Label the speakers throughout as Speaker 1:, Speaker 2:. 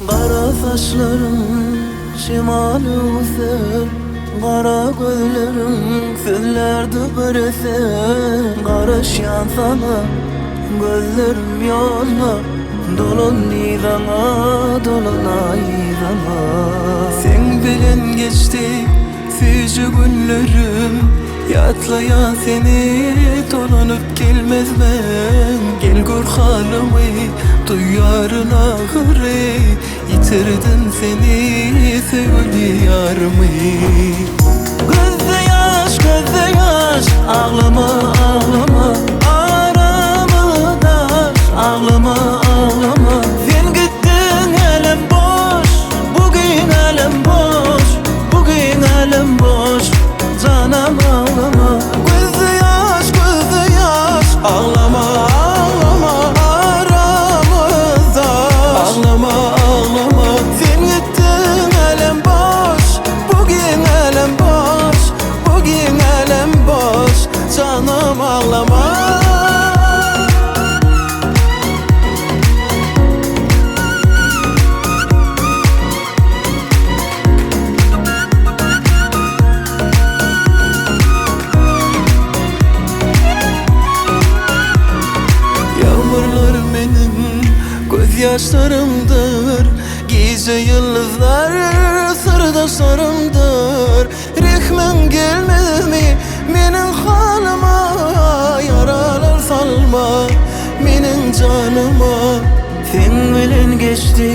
Speaker 1: Kara saçların şimalı uzer, kara gözlerin sözlerde bir eser. Karışyan sana gözlerim yolla, dolanayına, dolanayına. Sen bilen geçti fücü günlerim, yatlayan seni dolanıp gelmez ben. Gel gör halımı, duyarın ahırı, yitirdim seni sevgili yarımı. Gözde yaş, gözde yaş, ağlama, ağlama. Aramı taş, ağlama, ağlama. Sen gittin elem boş, bugün elem boş, bugün elem boş. Canım ağlama. Gözde yaş, gözde yaş, ağlama, ağlama. Aramızda ağlama, ağlama. Sen gittin elem boş, bugün elem boş, bugün elem boş. Canım ağlama. Yaşlarımdır, gece yıldızlar sırdaşlarımdır. Rehmin gelmedi mi menin halıma, yaralar salma menin canıma. Sen bilen geçti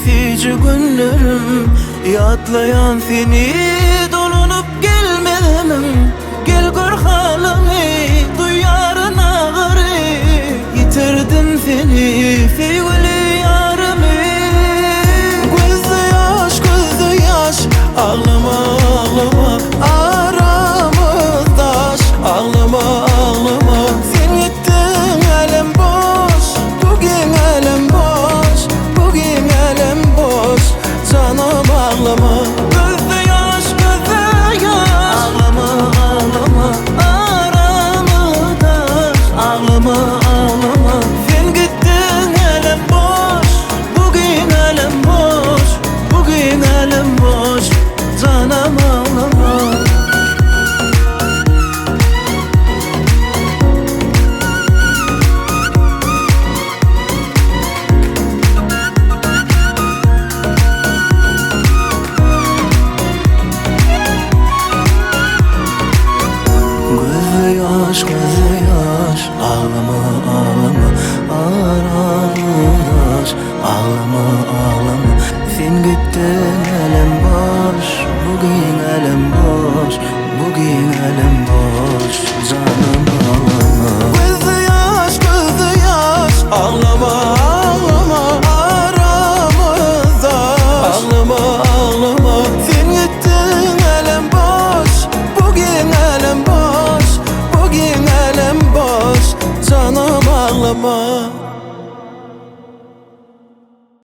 Speaker 1: fücü günlerim, yatlayan seni dolanıp gelmedimim. Gel gör halımı, duyarın ağrı, yitirdim seni sevgili yarımı. Gözde yaş, gözde yaş, ağlama, ağlama. Aramızdaş, ağlama, ağlama. Sen gittin elem boş, bugün elem boş, bugün elem boş. Canım ağlama. Gözde yaş, gözde yaş, ağlama, ağlama. Aramızdaş, ağlama, ağlama. Sen gittin elem boş, bugün elem boş, bugün elem boş. Canım ağlama. Gözde yaş, gözde yaş, ağlama, ağlama. Aramızdaş, ağlama, ağlama. Sen gittin elem boş, bugün elem boş, bugün elem boş. Canım ağlama. Gözde yaş, gözde yaş, ağlama, ağlama. Aramızda ağlama, ağlama. Sen gittin elem boş, bugün elem boş, bugün elem boş. Canım ağlama.